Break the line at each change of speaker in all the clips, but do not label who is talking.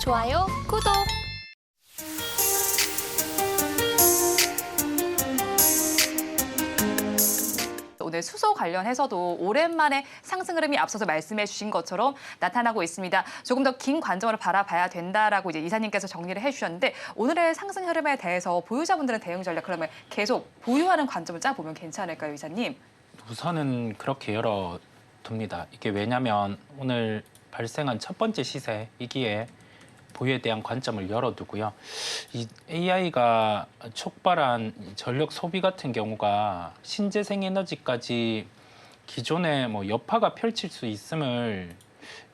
좋아요, 구독.
오늘 수소 관련해서도 오랜만에 상승 흐름이 앞서서 말씀해 주신 것처럼 나타나고 있습니다. 조금 더 긴 관점으로 바라봐야 된다라고 이제 이사님께서 정리를 해주셨는데 오늘의 상승 흐름에 대해서 보유자분들은 대응 전략 그러면 계속 보유하는 관점을 짜보면 괜찮을까요, 이사님?
우선은 그렇게 열어둡니다. 이게 왜냐면 오늘 발생한 첫 번째 시세이기에 보유에 대한 관점을 열어두고요. 이 AI가 촉발한 전력 소비 같은 경우가 신재생 에너지까지 기존에 뭐 여파가 펼칠 수 있음을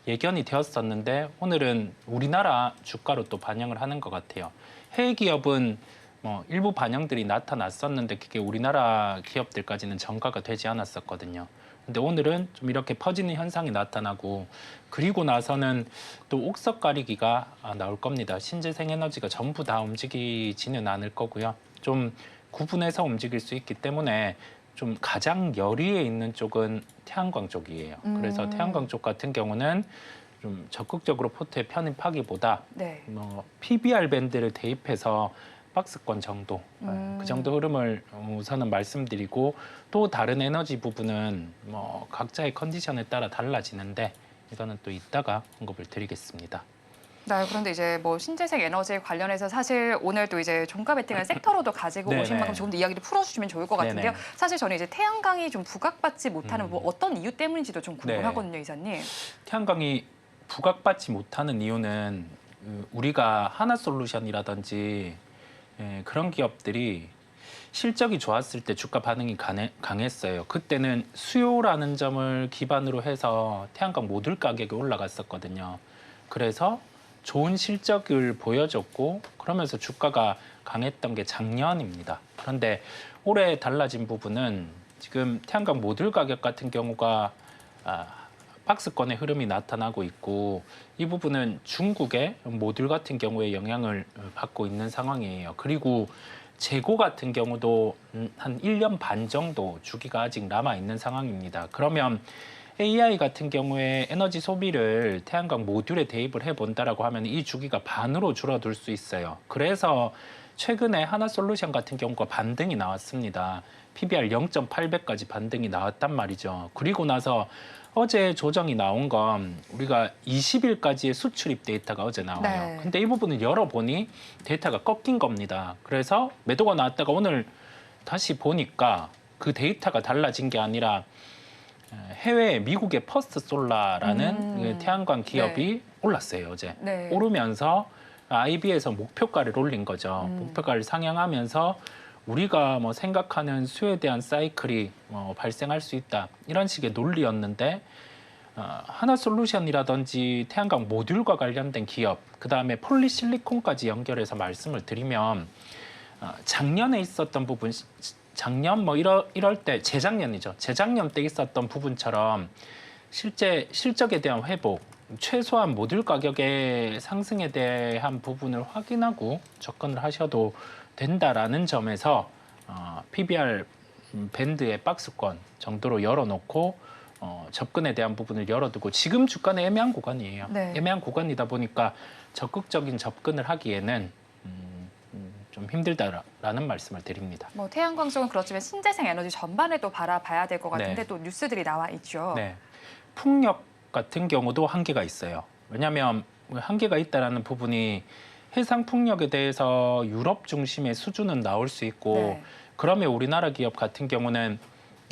예견이 되었었는데 오늘은 우리나라 주가로 또 반영을 하는 것 같아요. 해외 기업은 뭐 일부 반영들이 나타났었는데 그게 우리나라 기업들까지는 전가가 되지 않았었거든요. 근데 오늘은 좀 이렇게 퍼지는 현상이 나타나고 그리고 나서는 또 옥석 가리기가 나올 겁니다. 신재생 에너지가 전부 다 움직이지는 않을 거고요. 좀 구분해서 움직일 수 있기 때문에 좀 가장 열의에 있는 쪽은 태양광 쪽이에요. 그래서 태양광 쪽 같은 경우는 좀 적극적으로 포트에 편입하기보다
네.
뭐 PBR 밴드를 대입해서 박스권 정도 그 정도 흐름을 우선은 말씀드리고 또 다른 에너지 부분은 뭐 각자의 컨디션에 따라 달라지는데 이거는 또 이따가 언급을 드리겠습니다.
네, 그런데 이제 뭐 신재생 에너지 관련해서 사실 오늘 또 이제 종가 베팅을 섹터로도 가지고
네네.
오신 만큼 조금 더 이야기를 풀어주시면 좋을 것 같은데요.
네네.
사실 저는 이제 태양광이 좀 부각받지 못하는 뭐 어떤 이유 때문인지도 좀 궁금하거든요, 이사님.
태양광이 부각받지 못하는 이유는 우리가 하나솔루션이라든지 그런 기업들이 실적이 좋았을 때 주가 반응이 강했어요. 그때는 수요라는 점을 기반으로 해서 태양광 모듈 가격이 올라갔었거든요. 그래서 좋은 실적을 보여줬고 그러면서 주가가 강했던 게 작년입니다. 그런데 올해 달라진 부분은 지금 태양광 모듈 가격 같은 경우가 박스권의 흐름이 나타나고 있고 이 부분은 중국의 모듈 같은 경우에 영향을 받고 있는 상황이에요. 그리고 재고 같은 경우도 한 1년 반 정도 주기가 아직 남아있는 상황입니다. 그러면 AI 같은 경우에 에너지 소비를 태양광 모듈에 대입을 해본다라고 하면 이 주기가 반으로 줄어들 수 있어요. 그래서 최근에 하나솔루션 같은 경우가 반등이 나왔습니다. PBR 0.8배까지 반등이 나왔단 말이죠. 그리고 나서 어제 조정이 나온 건 우리가 20일까지의 수출입 데이터가 어제 나와요.
네.
근데 이 부분을 열어보니 데이터가 꺾인 겁니다. 그래서 매도가 나왔다가 오늘 다시 보니까 그 데이터가 달라진 게 아니라 해외 미국의 퍼스트 솔라라는 태양광 기업이 올랐어요, 어제.
네.
오르면서 IB에서 목표가를 올린 거죠. 목표가를 상향하면서 우리가 뭐 생각하는 수요에 대한 사이클이 발생할 수 있다. 이런 식의 논리였는데 하나솔루션이라든지 태양광 모듈과 관련된 기업, 그다음에 폴리실리콘까지 연결해서 말씀을 드리면 작년에 있었던 부분, 작년 뭐 이럴 때 재작년이죠. 재작년 때 있었던 부분처럼 실제 실적에 대한 회복, 최소한 모듈 가격의 상승에 대한 부분을 확인하고 접근을 하셔도 된다라는 점에서 PBR 밴드의 박스권 정도로 열어놓고 접근에 대한 부분을 열어두고 지금 주가는 애매한 구간이에요.
네.
애매한 구간이다 보니까 적극적인 접근을 하기에는 좀 힘들다라는 말씀을 드립니다.
뭐 태양광 쪽은 그렇지만 신재생 에너지 전반에도 바라봐야 될 것 같은데
네.
또 뉴스들이 나와 있죠.
네, 풍력 같은 경우도 한계가 있어요. 왜냐하면 한계가 있다라는 부분이 해상 풍력에 대해서 유럽 중심의 수주는 나올 수 있고
네.
그러면 우리나라 기업 같은 경우는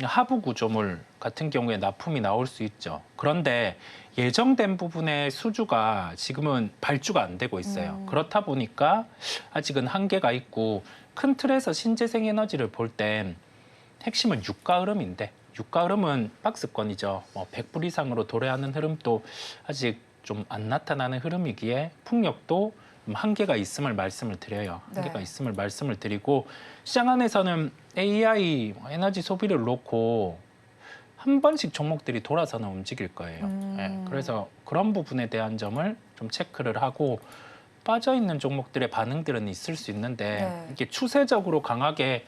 하부 구조물 같은 경우에 납품이 나올 수 있죠. 그런데 예정된 부분의 수주가 지금은 발주가 안 되고 있어요. 그렇다 보니까 아직은 한계가 있고 큰 틀에서 신재생 에너지를 볼 땐 핵심은 유가 흐름인데 유가 흐름은 박스권이죠. 100불 이상으로 도래하는 흐름도 아직 좀 안 나타나는 흐름이기에 풍력도 한계가 있음을 말씀을 드려요. 한계가
네.
있음을 말씀을 드리고 시장 안에서는 AI 에너지 소비를 놓고 한 번씩 종목들이 돌아서는 움직일 거예요. 네, 그래서 그런 부분에 대한 점을 좀 체크를 하고 빠져있는 종목들의 반응들은 있을 수 있는데
네.
이게 추세적으로 강하게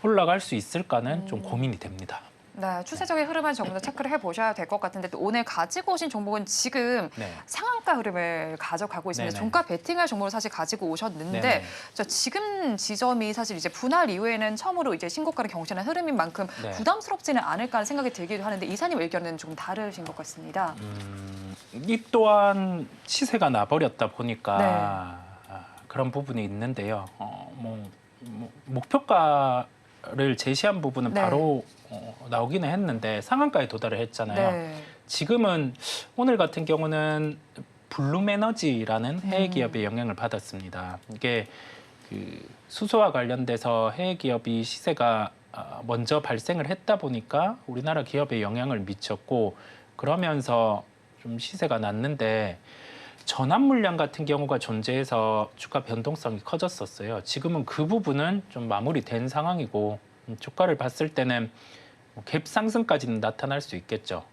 올라갈 수 있을까는 좀 고민이 됩니다.
네, 추세적인 흐름을 조금 더 체크를 해보셔야 될 것 같은데 또 오늘 가지고 오신 종목은 지금
네.
상한가 흐름을 가져가고 있습니다.
네네.
종가 베팅할 종목을 사실 가지고 오셨는데
네네.
저 지금 지점이 사실 이제 분할 이후에는 처음으로 이제 신고가를 경신한 흐름인 만큼
네.
부담스럽지는 않을까 하는 생각이 들기도 하는데 이사님 의견은 좀 다르신 것 같습니다.
이 또한 시세가 나버렸다 보니까
네.
그런 부분이 있는데요. 목표가를 제시한 부분은
네.
바로 나오기는 했는데 상한가에 도달을 했잖아요.
네.
지금은 오늘 같은 경우는 블룸에너지라는 해외 기업의 영향을 받았습니다. 이게 그 수소와 관련돼서 해외 기업이 시세가 먼저 발생을 했다 보니까 우리나라 기업에 영향을 미쳤고 그러면서 좀 시세가 났는데 전환 물량 같은 경우가 존재해서 주가 변동성이 커졌었어요. 지금은 그 부분은 좀 마무리된 상황이고 주가를 봤을 때는 갭 상승까지는 나타날 수 있겠죠.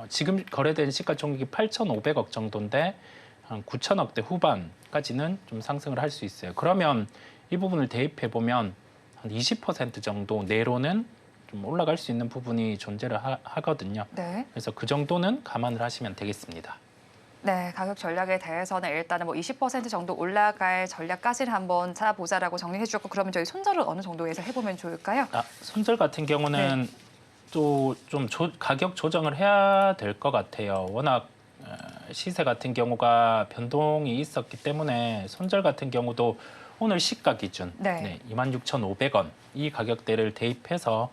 지금 거래된 시가총액이 8,500억 정도인데 한 9천억대 후반까지는 좀 상승을 할 수 있어요. 그러면 이 부분을 대입해 보면 한 20% 정도 내로는 좀 올라갈 수 있는 부분이 존재를 하거든요.
네.
그래서 그 정도는 감안을 하시면 되겠습니다.
네, 가격 전략에 대해서는 일단은 뭐 20% 정도 올라갈 전략까지는 한번 찾아보자라고 정리해 주셨고 그러면 저희 손절을 어느 정도에서 해보면 좋을까요?
손절 같은 경우는 또 좀 가격 조정을 해야 될 것 같아요. 워낙 시세 같은 경우가 변동이 있었기 때문에 손절 같은 경우도 오늘 시가 기준
네.
26,500원 이 가격대를 대입해서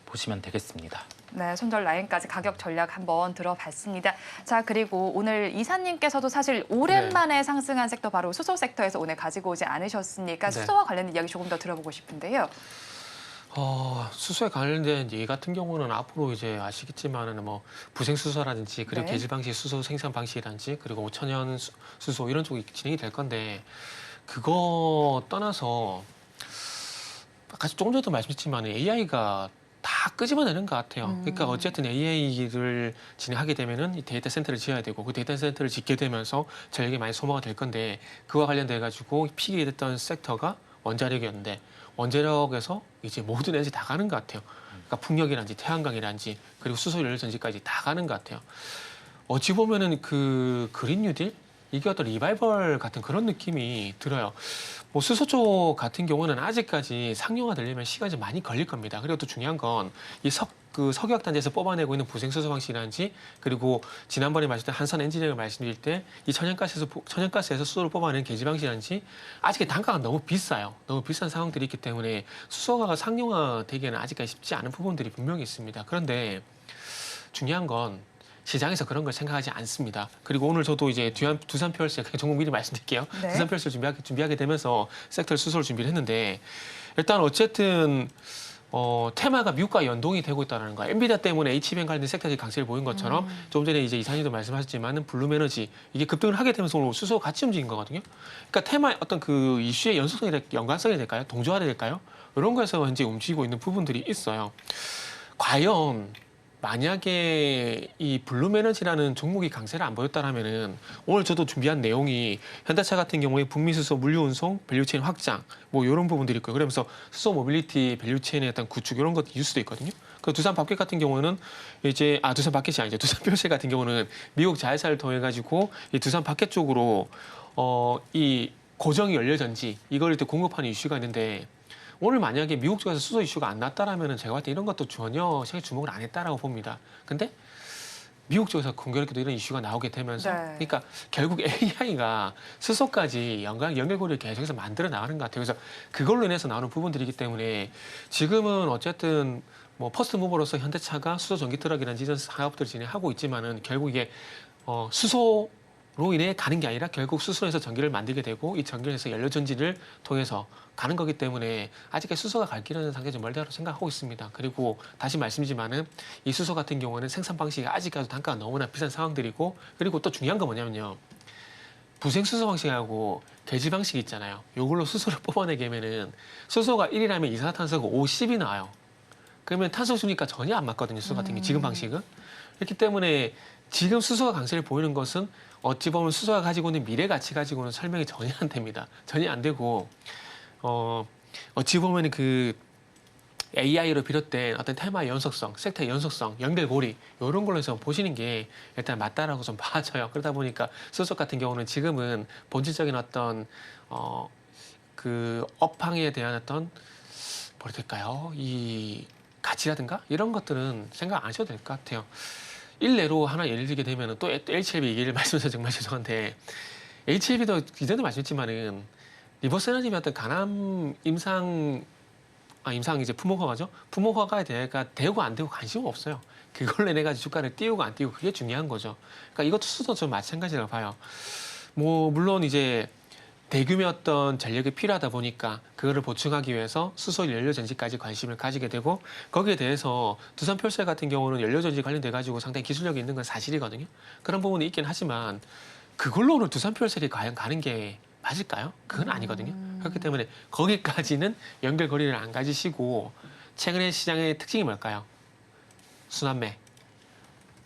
보시면 되겠습니다.
네, 손절 라인까지 가격 전략 한번 들어봤습니다. 자, 그리고 오늘 이사님께서도 사실 오랜만에 상승한 섹터 바로 수소 섹터에서 오늘 가지고 오지 않으셨으니까
네.
수소와 관련된 이야기 조금 더 들어보고 싶은데요.
수소에 관련된 얘기 같은 경우는 앞으로 이제 아시겠지만은 뭐 부생수소라든지 그리고
네.
계질 방식 수소 생산 방식이라든지 그리고 5천연 수소 이런 쪽이 진행이 될 건데 그거 떠나서 아까 조금 전에도 말씀드렸지만 AI가 다 끄집어내는 것 같아요. 그러니까 어쨌든 AI를 진행하게 되면은 이 데이터 센터를 지어야 되고 그 데이터 센터를 짓게 되면서 전력이 많이 소모가 될 건데 그와 관련돼 가지고 픽이 됐던 섹터가 원자력이었는데 원자력에서 이제 모든 에너지 다 가는 것 같아요. 그러니까 풍력이란지 태양광이란지 그리고 수소 연료 전지까지 다 가는 것 같아요. 어찌 보면은 그 그린 뉴딜 이게 어떤 리바이벌 같은 그런 느낌이 들어요. 뭐 수소 쪽 같은 경우는 아직까지 상용화 되려면 시간이 좀 많이 걸릴 겁니다. 그리고 또 중요한 건 이 석유화학 단지에서 뽑아내고 있는 부생수소 방식이라든지 그리고 지난번에 말씀드린 한선 엔지니어링을 말씀드릴 때 이 천연가스에서 수소를 뽑아내는 계지 방식이라든지 아직 단가가 너무 비싸요. 너무 비싼 상황들이 있기 때문에 수소가 상용화 되기에는 아직까지 쉽지 않은 부분들이 분명히 있습니다. 그런데 중요한 건 시장에서 그런 걸 생각하지 않습니다. 그리고 오늘 저도 이제 두산 퓨얼스 종목 미리 말씀드릴게요.
네.
두산 퓨얼스 준비하게 되면서 섹터 수소를 준비를 했는데 일단 어쨌든 테마가 미국과 연동이 되고 있다는 거. 엔비디아 때문에 HBM 관련된 섹터들이 강세를 보인 것처럼 조금 전에 이제 이사님도 말씀하셨지만은 블룸에너지 이게 급등을 하게 되면서 오늘 수소가 같이 움직인 거거든요. 그러니까 테마 어떤 그 이슈의 연관성이 될까요? 동조화가 될까요? 이런 거에서 현재 움직이고 있는 부분들이 있어요. 과연 만약에 이 블룸에너지라는 종목이 강세를 안 보였다라면은 오늘 저도 준비한 내용이 현대차 같은 경우에 북미 수소 물류 운송 밸류체인 확장 뭐 이런 부분들이 있고요. 그러면서 수소 모빌리티 밸류체인의 어떤 구축 이런 것도 있을 수도 있거든요. 그 두산 바켓 같은 경우는 이제 두산 바켓이 아니죠. 두산 퓨어셀 같은 경우는 미국 자회사를 통해 가지고 이 두산 바켓 쪽으로 이 고정이 연료전지 이걸 또 공급하는 이슈가 있는데. 오늘 만약에 미국 쪽에서 수소 이슈가 안 났다라면 제가 봤을 때 이런 것도 전혀 시장에 주목을 안 했다라고 봅니다. 근데 미국 쪽에서 공교롭게도 이런 이슈가 나오게 되면서 그러니까 결국 AI가 수소까지 연결고리를 계속해서 만들어 나가는 것 같아요. 그래서 그걸로 인해서 나오는 부분들이기 때문에 지금은 어쨌든 뭐 퍼스트 무버로서 현대차가 수소 전기 트럭이라는 이런 사업들을 진행하고 있지만은 결국 이게 수소 로 인해 가는 게 아니라 결국 수소에서 전기를 만들게 되고 이 전기에서 연료전지를 통해서 가는 거기 때문에 아직까지 수소가 갈 길은 상당히 좀 멀다고 생각하고 있습니다. 그리고 다시 말씀드리지만은 이 수소 같은 경우는 생산 방식이 아직까지 단가가 너무나 비싼 상황들이고 그리고 또 중요한 건 뭐냐면요. 부생수소 방식하고 계질 방식이 있잖아요. 이걸로 수소를 뽑아내게 되면은 수소가 1이라면 이산화탄소가 5, 10이 나와요. 그러면 탄소 순위가 전혀 안 맞거든요. 수소 같은 게 지금 방식은. 그렇기 때문에 지금 수소가 강세를 보이는 것은 어찌 보면 수소가 가지고 있는 미래 가치 가지고는 설명이 전혀 안 됩니다. 전혀 안 되고 어찌 보면 그 AI로 비롯된 어떤 테마 연속성, 섹터 연속성, 연결고리 이런 걸로 해서 보시는 게 일단 맞다라고 좀 봐져요. 그러다 보니까 수석 같은 경우는 지금은 본질적인 어떤 그 업황에 대한 어떤 뭐라 될까요? 이 가치라든가 이런 것들은 생각 안 하셔도 될 것 같아요. 일례로 하나 예를 들게 되면 또 HLB 얘기를 말씀해서 정말 죄송한데 HLB도 이전에도 말씀했지만은 리버스 에너지 어떤 간암 임상 이제 품목화가죠. 품목화가에 대해가 되고 안 되고 관심 없어요. 그걸로 인해 가지고 주가를 띄우고 안 띄우고 그게 중요한 거죠. 그러니까 이것도 수도 좀 마찬가지라고 봐요. 뭐 물론 이제 대규모 어떤 전력이 필요하다 보니까 그거를 보충하기 위해서 수소 연료 전지까지 관심을 가지게 되고 거기에 대해서 두산 퓨얼셀 같은 경우는 연료 전지 관련돼 가지고 상당히 기술력이 있는 건 사실이거든요. 그런 부분이 있긴 하지만 그걸로 오늘 두산 퓨얼셀이 과연 가는 게 맞을까요? 그건 아니거든요. 그렇기 때문에 거기까지는 연결고리를 안 가지시고 최근에 시장의 특징이 뭘까요? 순환매,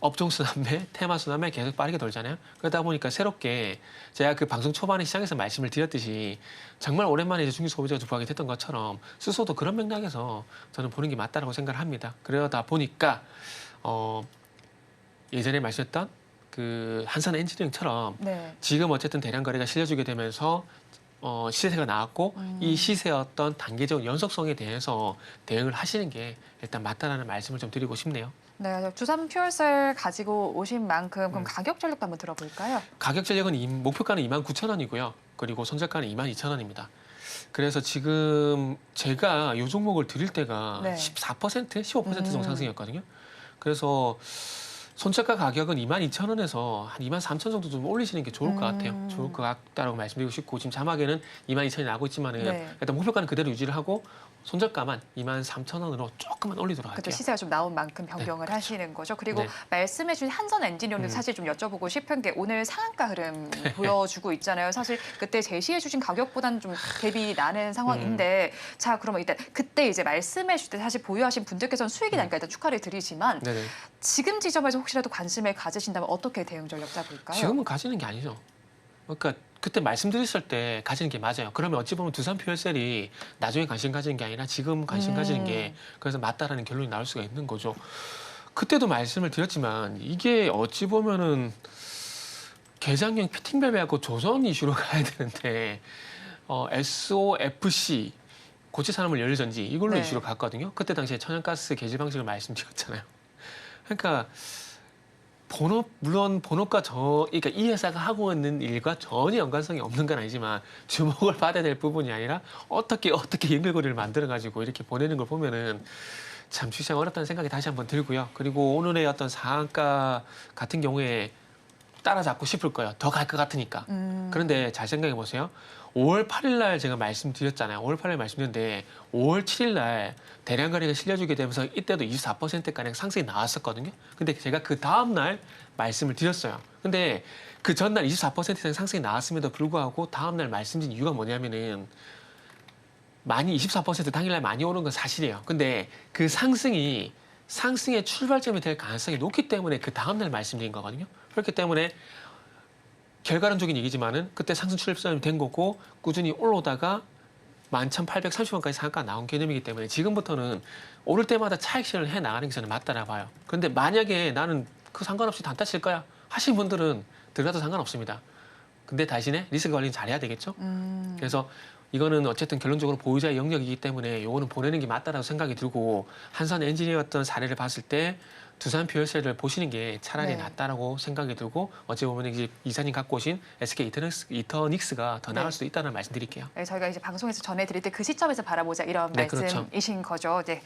업종 순환매, 테마 순환매 계속 빠르게 돌잖아요. 그러다 보니까 새롭게 제가 그 방송 초반에 시장에서 말씀을 드렸듯이 정말 오랜만에 이제 중기 소비자가 부각이 됐던 것처럼 수소도 그런 맥락에서 저는 보는 게 맞다라고 생각을 합니다. 그러다 보니까 예전에 말씀했던 그 한산 엔지니어링처럼
네.
지금 어쨌든 대량 거래가 실려주게 되면서 시세가 나왔고 이 시세의 어떤 단계적 연속성에 대해서 대응을 하시는 게 일단 맞다라는 말씀을 좀 드리고 싶네요.
네, 두산 퓨얼셀 가지고 오신 만큼 그럼 가격 전략도 한번 들어볼까요?
가격 전략은 목표가는 29,000원이고요. 그리고 손절가는 22,000원입니다. 그래서 지금 제가 이 종목을 드릴 때가
네.
14%, 15% 정도 상승이었거든요. 그래서 손절가 가격은 22,000원에서 한 23,000원 정도 좀 올리시는 게 좋을 것 같아요. 좋을 것 같다라고 말씀드리고 싶고 지금 자막에는 22,000원이 나오고 있지만은
네.
일단 목표가는 그대로 유지를 하고 손절가만 23,000원으로 조금만 올리도록
그렇죠.
할게요.
시세가 좀 나온 만큼 변경을 하시는 거죠. 그리고
네.
말씀해주신 한선 엔지니어링도 사실 좀 여쭤보고 싶은 게 오늘 상한가 흐름 보여주고 있잖아요. 사실 그때 제시해주신 가격보다는 좀 갭이 나는 상황인데 자 그러면 일단 그때 이제 말씀해주실 때 사실 보유하신 분들께서는 수익이 나니까 일단 축하를 드리지만
네네.
지금 지점에서 혹시라도 관심을 가지신다면 어떻게 대응 전략 잡을까요?
지금은 가지는 게 아니죠. 그러니까 그때 말씀드렸을 때 가지는 게 맞아요. 그러면 어찌 보면 두산 퓨얼셀이 나중에 관심 가지는 게 아니라 지금 관심 가지는 게 그래서 맞다라는 결론이 나올 수가 있는 거죠. 그때도 말씀을 드렸지만 이게 어찌 보면은 개장형 피팅 밸브하고 조선 이슈로 가야 되는데 SOFC 고체 산업물 연료전지 이걸로
네.
이슈로 갔거든요. 그때 당시에 천연가스 개질 방식을 말씀드렸잖아요. 그러니까 물론 본업과 그러니까 이 회사가 하고 있는 일과 전혀 연관성이 없는 건 아니지만 주목을 받아야 될 부분이 아니라 어떻게 연결고리를 만들어 가지고 이렇게 보내는 걸 보면은 참 주시장 어렵다는 생각이 다시 한번 들고요. 그리고 오늘의 어떤 상한가 같은 경우에 따라잡고 싶을 거예요. 더 갈 것 같으니까. 그런데 잘 생각해 보세요. 5월 8일 날 제가 말씀드렸잖아요. 5월 8일 말씀드렸는데 5월 7일 날 대량 거래가 실려주게 되면서 이때도 24%가량 상승이 나왔었거든요. 근데 제가 그 다음 날 말씀을 드렸어요. 근데 그 전날 24% 상승이 나왔음에도 불구하고 다음 날 말씀드린 이유가 뭐냐면은 많이 24% 당일날 많이 오른 건 사실이에요. 근데 그 상승의 출발점이 될 가능성이 높기 때문에 그 다음 날 말씀드린 거거든요. 그렇기 때문에 결과론적인 얘기지만은 그때 상승 출발점이 된 거고 꾸준히 올라오다가 11,830원까지 상한가 나온 개념이기 때문에 지금부터는 오를 때마다 차익 실현을 해 나가는 게 저는 맞다라 봐요. 그런데 만약에 나는 그 상관없이 단타 칠 거야 하신 분들은 들어가도 상관없습니다. 근데 대신에 리스크 관리는 잘해야 되겠죠. 그래서 이거는 어쨌든 결론적으로 보유자의 영역이기 때문에 요거는 보내는 게 맞다라고 생각이 들고 한산 엔지니어였던 사례를 봤을 때 두산 퓨얼셀을 보시는 게 차라리
네.
낫다라고 생각이 들고 어찌 보면 이제 이사님 갖고 오신 SK 이터닉스가 더 나을
네.
수도 있다는 말씀드릴게요.
네, 저희가 이제 방송에서 전해드릴 때 그 시점에서 바라보자 이런
네, 그렇죠.
말씀이신 거죠. 네.